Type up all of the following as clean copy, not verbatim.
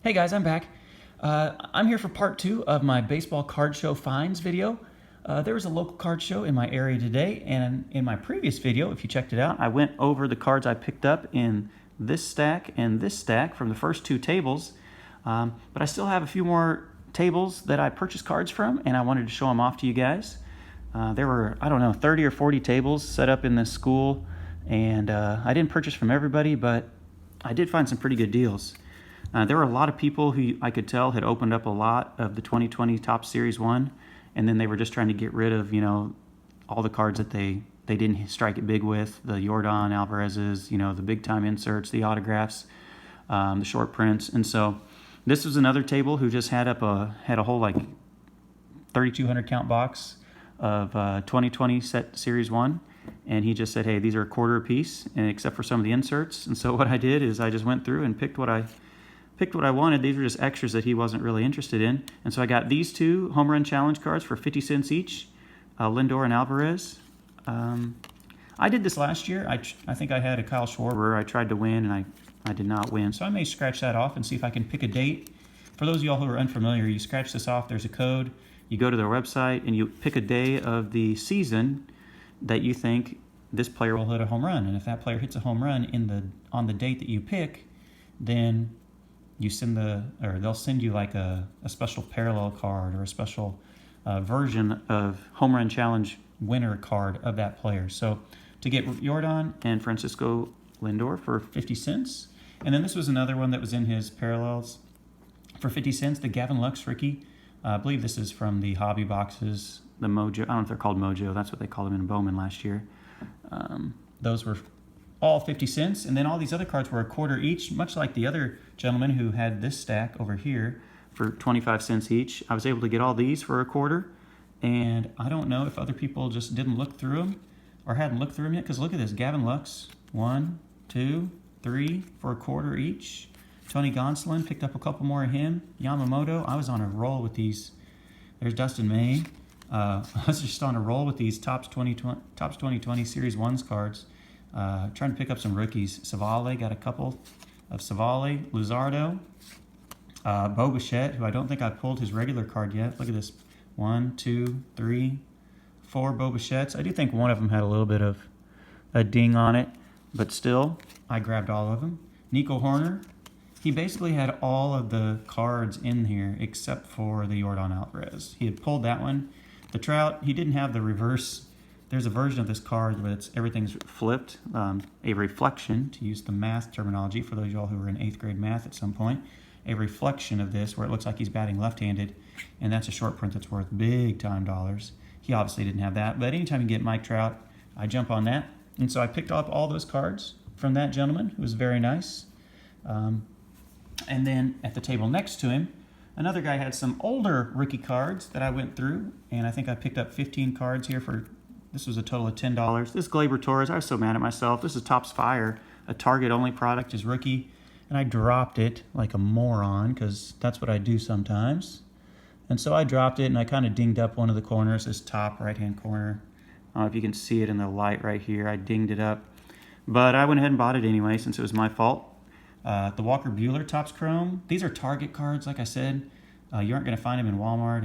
Hey guys, I'm back. I'm here for part 2 of my baseball card show finds video. There was a local card show in my area today, and in my previous video, if you checked it out, I went over the cards I picked up in this stack and this stack from the first 2 tables. But I still have a few more tables that I purchased cards from, and I wanted to show them off to you guys. There were, I don't know, 30 or 40 tables set up in this school, and I didn't purchase from everybody, but I did find some pretty good deals. There were a lot of people who I could tell had opened up a lot of the 2020 Topps Series 1, and then they were just trying to get rid of, all the cards that they didn't strike it big with, the Yordan Alvarez's, the big-time inserts, the autographs, the short prints. And so this was another table who just had a whole, 3,200 count box of 2020 set Series 1, and he just said, hey, these are a quarter a piece, and except for some of the inserts. And so what I did is I just went through and picked what I wanted. These were just extras that he wasn't really interested in. And so I got these 2 home run challenge cards for 50 cents each, Lindor and Alvarez. I did this last year. I think I had a Kyle Schwarber. I tried to win, and I did not win. So I may scratch that off and see if I can pick a date. For those of y'all who are unfamiliar, you scratch this off. There's a code. You go to their website, and you pick a day of the season that you think this player will hit a home run. And if that player hits a home run on the date that you pick, then you they'll send you like a special parallel card or a special version of home run challenge winner card of that player. So to get Yordan and Francisco Lindor for 50 cents. And then this was another one that was in his parallels for 50 cents, the Gavin Lux rookie. I believe this is from the hobby boxes, the Mojo. I don't know if they're called Mojo. That's what they called them in Bowman last year. Those were all 50 cents, and then all these other cards were a quarter each, much like the other gentleman who had this stack over here for 25 cents each. I was able to get all these for a quarter, and I don't know if other people just didn't look through them or hadn't looked through them yet, because look at this, Gavin Lux, 1, 2, 3 for a quarter each. Tony Gonsolin, picked up a couple more of him. Yamamoto, I was on a roll with these. There's Dustin May. I was just on a roll with these Topps 2020 Series 1s cards. Trying to pick up some rookies. Savale, got a couple of Savale. Luzardo. Bo Bichette, who I don't think I pulled his regular card yet. Look at this. 1, 2, 3, 4 Bo Bichettes. I do think one of them had a little bit of a ding on it, but still, I grabbed all of them. Nico Horner. He basically had all of the cards in here except for the Yordan Alvarez. He had pulled that one. The Trout, he didn't have the reverse. There's a version of this card where everything's flipped, a reflection, to use the math terminology for those of y'all who were in 8th grade math at some point, a reflection of this where it looks like he's batting left-handed, and that's a short print that's worth big-time dollars. He obviously didn't have that, but anytime you get Mike Trout, I jump on that. And so I picked up all those cards from that gentleman, who was very nice. And then at the table next to him, another guy had some older rookie cards that I went through, and I think I picked up 15 cards here for, this was a total of $10. This Gleyber Torres, I was so mad at myself. This is Topps Fire, a Target-only product, is rookie, and I dropped it like a moron, because that's what I do sometimes. And so I dropped it, and I kind of dinged up one of the corners, this top right-hand corner. I don't know if you can see it in the light right here. I dinged it up. But I went ahead and bought it anyway, since it was my fault. The Walker Buehler Topps Chrome. These are Target cards, like I said. You aren't going to find them in Walmart,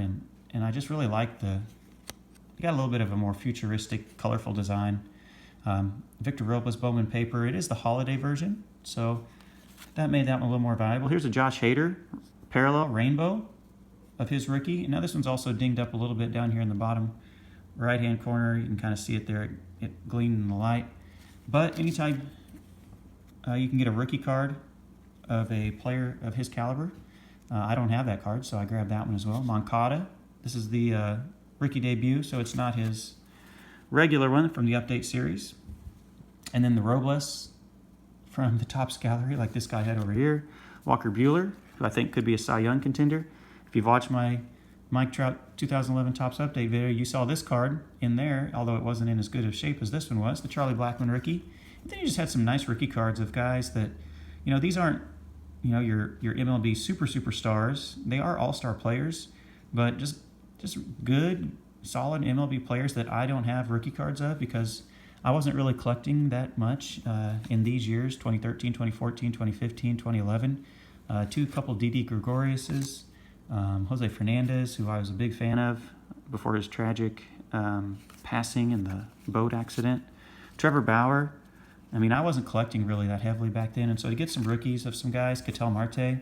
and I just really like they got a little bit of a more futuristic, colorful design. Victor Robles Bowman paper. It is the holiday version, so that made that one a little more valuable. Here's a Josh Hader parallel rainbow of his rookie. Now this one's also dinged up a little bit down here in the bottom right-hand corner. You can kind of see it there, it gleamed in the light. But anytime you can get a rookie card of a player of his caliber. I don't have that card, so I grabbed that one as well. Moncada. This is the rookie debut, so it's not his regular one from the update series. And then the Robles from the Topps gallery, like this guy had over here. Walker Buehler, who I think could be a Cy Young contender. If you've watched my Mike Trout 2011 Topps update video, you saw this card in there, although it wasn't in as good of shape as this one was, the Charlie Blackmon rookie. And then you just had some nice rookie cards of guys that, these aren't, your MLB superstars. They are all-star players, but just good, solid MLB players that I don't have rookie cards of because I wasn't really collecting that much in these years, 2013, 2014, 2015, 2011. couple Didi Gregoriuses, Jose Fernandez, who I was a big fan of before his tragic passing in the boat accident. Trevor Bauer. I mean, I wasn't collecting really that heavily back then, and so to get some rookies of some guys, Ketel Marte,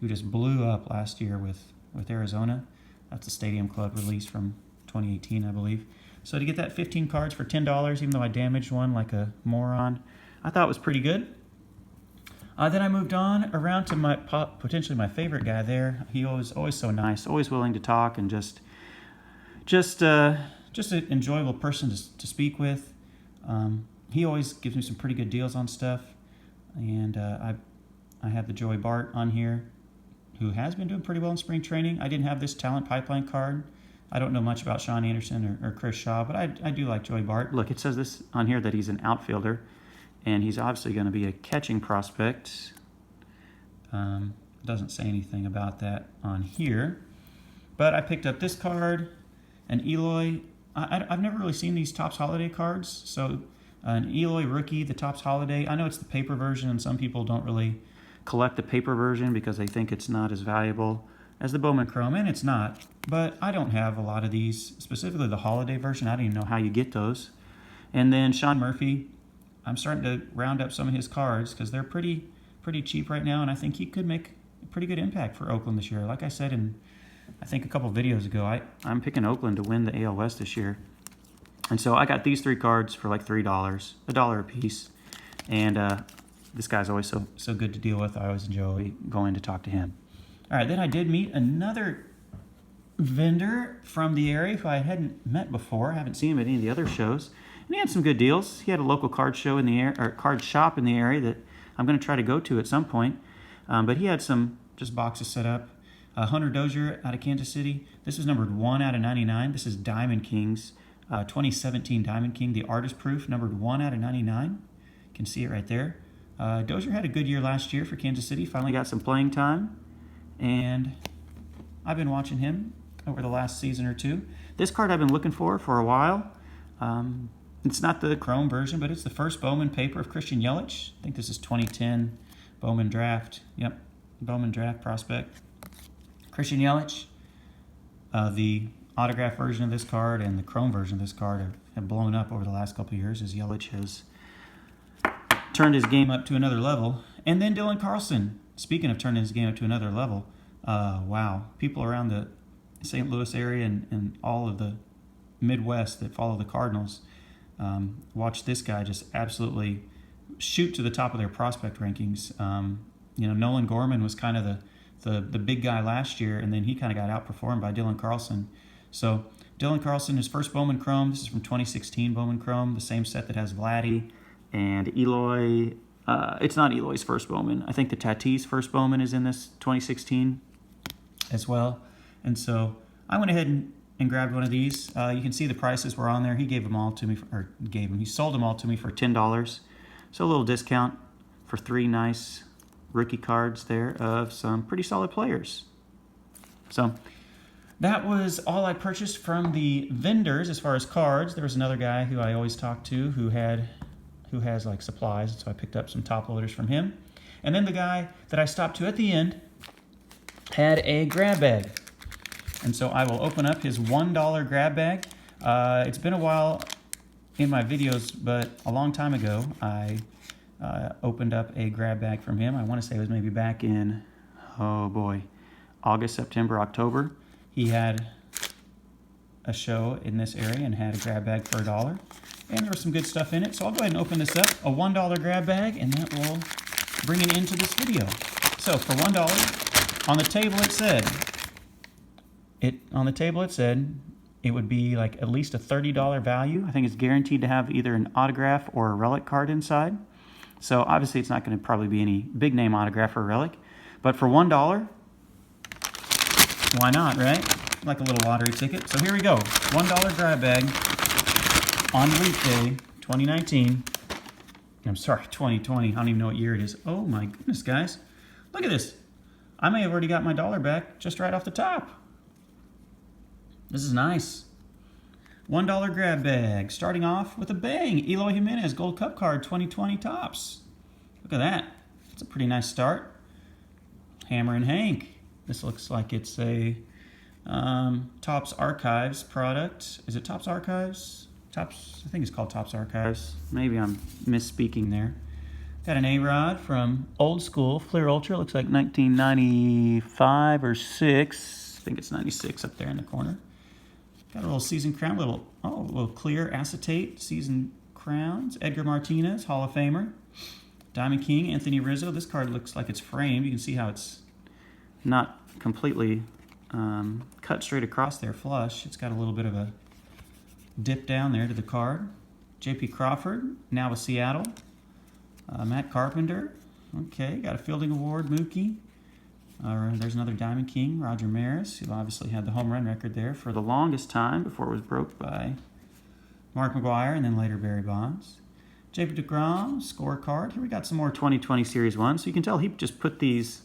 who just blew up last year with Arizona. That's a Stadium Club release from 2018, I believe. So to get that 15 cards for $10, even though I damaged one like a moron, I thought it was pretty good. Then I moved on around to potentially my favorite guy there. He was always so nice, always willing to talk, and just an enjoyable person to speak with. He always gives me some pretty good deals on stuff, and I have the Joey Bart on here, who has been doing pretty well in spring training. I didn't have this talent pipeline card. I don't know much about Sean Anderson or Chris Shaw, but I do like Joey Bart. Look, it says this on here that he's an outfielder, and he's obviously going to be a catching prospect. Doesn't say anything about that on here. But I picked up this card, an Eloy. I've never really seen these Topps Holiday cards, so an Eloy rookie, the Topps Holiday. I know it's the paper version, and some people don't really collect the paper version because they think it's not as valuable as the Bowman Chrome, and it's not. But I don't have a lot of these, specifically the Holiday version. I don't even know how you get those. And then Sean Murphy, I'm starting to round up some of his cards because they're pretty cheap right now, and I think he could make a pretty good impact for Oakland this year. Like I said in, I think a couple videos ago, I'm picking Oakland to win the AL West this year. And so I got these 3 cards for like $3, $1 a piece. And this guy's always so good to deal with. I always enjoy going to talk to him. All right, then I did meet another vendor from the area who I hadn't met before. I haven't seen him at any of the other shows. And he had some good deals. He had a local card show in the area, or card shop in the area that I'm going to try to go to at some point. But he had some just boxes set up. Hunter Dozier out of Kansas City. This is numbered 1 out of 99. This is Diamond Kings, 2017 Diamond King, the artist proof, numbered 1 out of 99. You can see it right there. Dozier had a good year last year for Kansas City. Finally got some playing time. And I've been watching him over the last season or two. This card I've been looking for a while. It's not the Chrome version, but it's the first Bowman paper of Christian Yelich. I think this is 2010 Bowman Draft. Yep, Bowman Draft prospect. Christian Yelich. The autograph version of this card and the Chrome version of this card have blown up over the last couple of years as Yelich has turned his game up to another level. And then Dylan Carlson. Speaking of turning his game up to another level, wow. People around the St. Louis area and all of the Midwest that follow the Cardinals watch this guy just absolutely shoot to the top of their prospect rankings. Nolan Gorman was kind of the big guy last year, and then he kind of got outperformed by Dylan Carlson. So Dylan Carlson, his first Bowman Chrome. This is from 2016 Bowman Chrome, the same set that has Vladdy and Eloy. It's not Eloy's first Bowman. I think the Tatis first Bowman is in this 2016 as well. And so I went ahead and grabbed one of these. You can see the prices were on there. He gave them all to me, he sold them all to me for $10. So a little discount for 3 nice rookie cards there of some pretty solid players. So that was all I purchased from the vendors as far as cards. There was another guy who I always talk to who has like supplies, so I picked up some top loaders from him. And then the guy that I stopped to at the end had a grab bag. And so I will open up his $1 grab bag. It's been a while in my videos, but a long time ago I opened up a grab bag from him. I want to say it was maybe back in, August, September, October. He had a show in this area and had a grab bag for $1. And there was some good stuff in it, so I'll go ahead and open this up. A $1 grab bag, and that will bring it into this video. So for $1, on the table it said it would be like at least a $30 value. I think it's guaranteed to have either an autograph or a relic card inside. So obviously it's not going to probably be any big name autograph or relic. But for $1, why not, right? Like a little lottery ticket. So here we go. $1 grab bag. On Leap Day 2019, I'm sorry, 2020, I don't even know what year it is. Oh my goodness, guys. Look at this. I may have already got my $1 back just right off the top. This is nice. $1 grab bag, starting off with a bang. Eloy Jimenez Gold Cup card 2020 Topps. Look at that. It's a pretty nice start. Hammer and Hank. This looks like it's a Topps Archives product. Is it Topps Archives? Topps, I think it's called Topps Archives. Maybe I'm misspeaking there. Got an A-Rod from Old School, Fleer Ultra. Looks like 1995 or 6. I think it's 96 up there in the corner. Got a little season crown, a little clear acetate season crowns. Edgar Martinez, Hall of Famer. Diamond King, Anthony Rizzo. This card looks like it's framed. You can see how it's not completely cut straight across there flush. It's got a little bit of a dip down there to the card. J.P. Crawford, now with Seattle. Matt Carpenter. Okay, got a Fielding Award, Mookie. There's another Diamond King, Roger Maris, who obviously had the home run record there for the longest time before it was broke by Mark McGwire and then later Barry Bonds. Jacob deGrom, scorecard. Here we got some more 2020 Series 1. So you can tell he just put these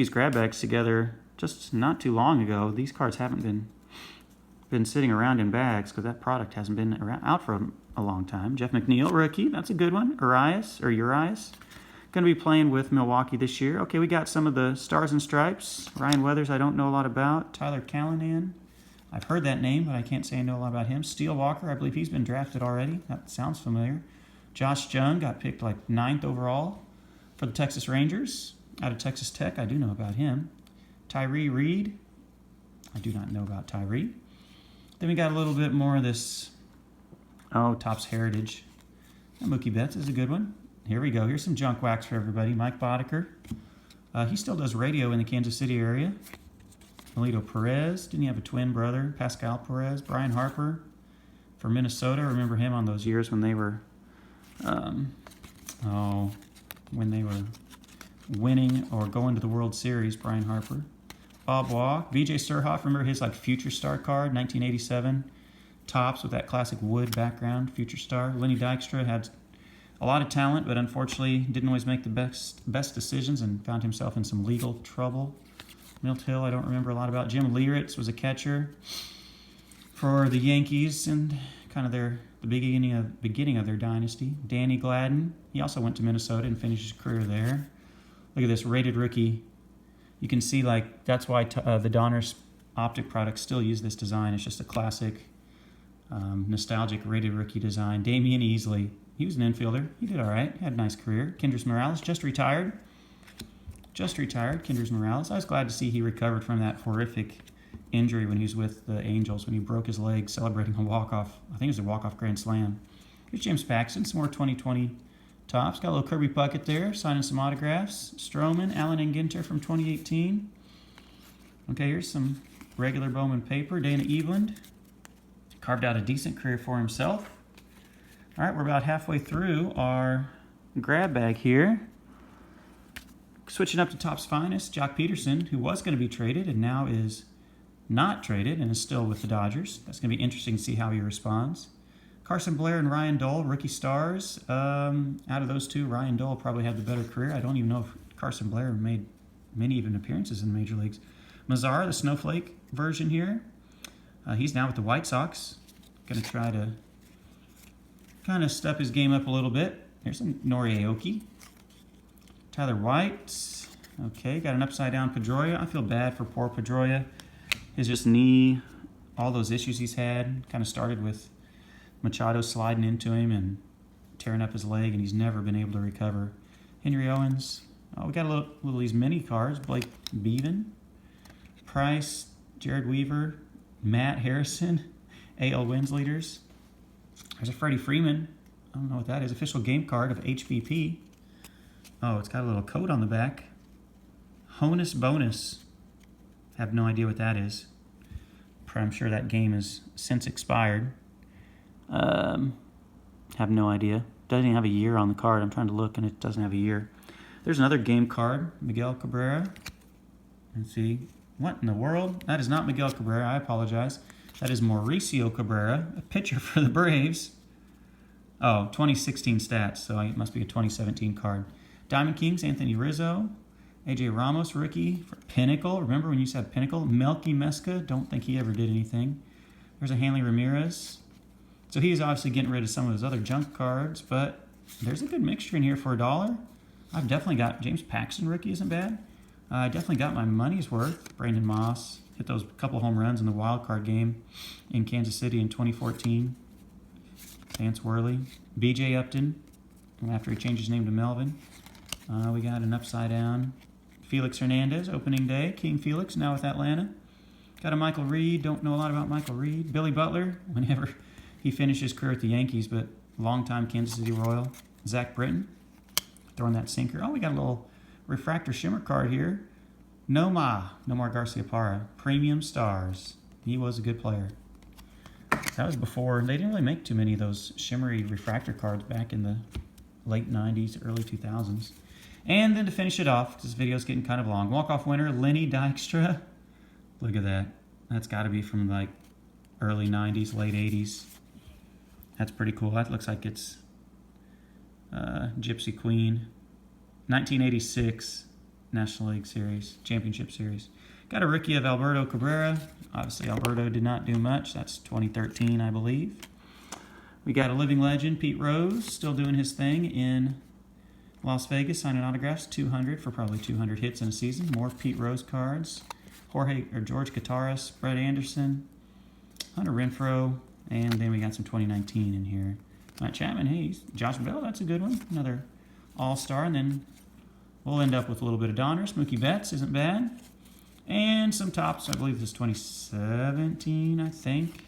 grab bags together just not too long ago. These cards haven't been sitting around in bags because that product hasn't been out for a long time. Jeff McNeil, rookie. That's a good one. Urias. Going to be playing with Milwaukee this year. Okay, we got some of the Stars and Stripes. Ryan Weathers, I don't know a lot about. Tyler Callahan. I've heard that name, but I can't say I know a lot about him. Steele Walker, I believe he's been drafted already. That sounds familiar. Josh Jung got picked like 9th overall for the Texas Rangers. Out of Texas Tech, I do know about him. Tyree Reed. I do not know about Tyree. Then we got a little bit more of this, Topps Heritage. And Mookie Betts is a good one. Here we go. Here's some junk wax for everybody. Mike Boddicker. He still does radio in the Kansas City area. Melito Perez. Didn't he have a twin brother? Pascal Perez. Brian Harper for Minnesota. Remember him on those years when they were, winning or going to the World Series. Brian Harper. Bob Walk. Vijay Surhoff. Remember his Future Star card, 1987. Topps with that classic wood background. Future Star. Lenny Dykstra had a lot of talent, but unfortunately didn't always make the best decisions and found himself in some legal trouble. Milt Hill, I don't remember a lot about. Jim Leyritz was a catcher for the Yankees and kind of the beginning of their dynasty. Danny Gladden, he also went to Minnesota and finished his career there. Look at this rated rookie. You can see that's why the Donruss Optic products still use this design. It's just a classic, nostalgic rated rookie design. Damian Easley. He was an infielder. He did all right. Had a nice career. Kendrys Morales just retired. Kendrys Morales. I was glad to see he recovered from that horrific injury when he was with the Angels, when he broke his leg celebrating a walk-off. I think it was a walk-off grand slam. Here's James Paxton. Some more 2020 Topps. Got a little Kirby Puckett there, signing some autographs. Stroman, Allen and Ginter from 2018. Okay, here's some regular Bowman paper. Dana Eveland. Carved out a decent career for himself. All right, we're about halfway through our grab bag here. Switching up to Topps Finest, Jock Peterson, who was going to be traded and now is not traded and is still with the Dodgers. That's going to be interesting to see how he responds. Carson Blair and Ryan Dole, rookie stars. Out of those two, Ryan Dole probably had the better career. I don't even know if Carson Blair made many even appearances in the major leagues. Mazara, the snowflake version here. He's now with the White Sox. Going to try to kind of step his game up a little bit. Here's some Nori Aoki. Tyler White. Okay, got an upside-down Pedroia. I feel bad for poor Pedroia. His just knee, all those issues he's had, kind of started with Machado sliding into him and tearing up his leg, and he's never been able to recover. Henry Owens. Oh, we got a little of these mini cards. Blake Beavan. Price. Jared Weaver. Matt Harrison. AL wins leaders. There's a Freddie Freeman. I don't know what that is. Official game card of HBP. Oh, it's got a little code on the back. Honus Bonus. Have no idea what that is. I'm sure that game has since expired. Have no idea. Doesn't even have a year on the card. I'm trying to look and it doesn't have a year. There's another game card. Miguel Cabrera. Let's see. What in the world? That is not Miguel Cabrera. I apologize. That is Mauricio Cabrera, a pitcher for the Braves. Oh, 2016 stats, so it must be a 2017 card. Diamond Kings, Anthony Rizzo. AJ Ramos, rookie for Pinnacle. Remember when you said Pinnacle? Melky Mesca, don't think he ever did anything. There's a Hanley Ramirez. So he's obviously getting rid of some of his other junk cards, but there's a good mixture in here for $1. I've definitely got James Paxton, rookie isn't bad. I definitely got my money's worth. Brandon Moss hit those couple home runs in the wild card game in Kansas City in 2014. Vance Worley. B.J. Upton, after he changed his name to Melvin. We got an upside down Felix Hernandez, opening day. King Felix, now with Atlanta. Got a Michael Reed. Don't know a lot about Michael Reed. Billy Butler, whenever he finished his career at the Yankees, but longtime Kansas City Royal. Zach Britton, throwing that sinker. Oh, we got a little refractor shimmer card here. Nomar Garciaparra, Premium Stars. He was a good player. That was before, they didn't really make too many of those shimmery refractor cards back in the late 90s, early 2000s. And then to finish it off, this video's getting kind of long, walk-off winner, Lenny Dykstra. Look at that. That's got to be from like early 90s, late 80s. That's pretty cool. That looks like it's Gypsy Queen. 1986 National League Series, Championship Series. Got a rookie of Alberto Cabrera. Obviously, Alberto did not do much. That's 2013, I believe. We got a living legend, Pete Rose, still doing his thing in Las Vegas, signing autographs, 200 for probably 200 hits in a season. More Pete Rose cards. George Kataris, Brett Anderson, Hunter Renfroe, and then we got some 2019 in here. Matt Chapman, hey, Josh Bell, that's a good one. Another all-star, and then we'll end up with a little bit of Donruss. Mookie Betts isn't bad. And some tops, I believe this is 2017, I think.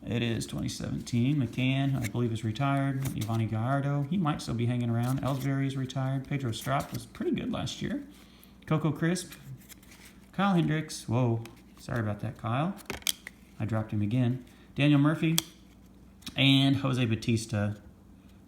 It is 2017. McCann, I believe, is retired. Yvonne Gallardo, he might still be hanging around. Ellsbury is retired. Pedro Strop was pretty good last year. Coco Crisp. Kyle Hendricks. Whoa, sorry about that, Kyle. I dropped him again. Daniel Murphy. And Jose Batista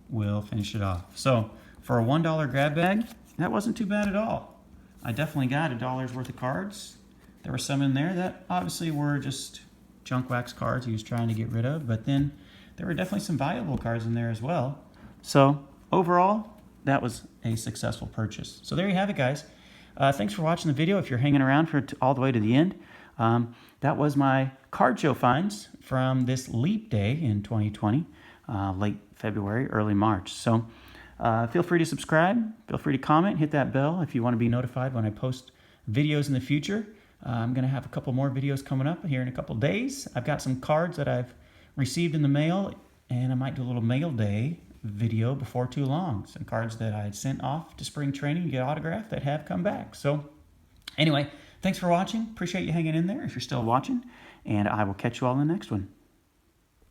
will finish it off. So, for a $1 grab bag, that wasn't too bad at all. I definitely got $1 worth of cards. There were some in there that obviously were just junk wax cards he was trying to get rid of, but then there were definitely some valuable cards in there as well. So overall, that was a successful purchase. So there you have it, guys. Thanks for watching the video. If you're hanging around for all the way to the end, that was my card show finds from this leap day in 2020, late February, early March. So feel free to subscribe, feel free to comment, hit that bell if you want to be notified when I post videos in the future. I'm going to have a couple more videos coming up here in a couple days. I've got some cards that I've received in the mail, and I might do a little mail day video before too long. Some cards that I had sent off to spring training to get autographed that have come back. So anyway, thanks for watching. Appreciate you hanging in there if you're still watching, and I will catch you all in the next one.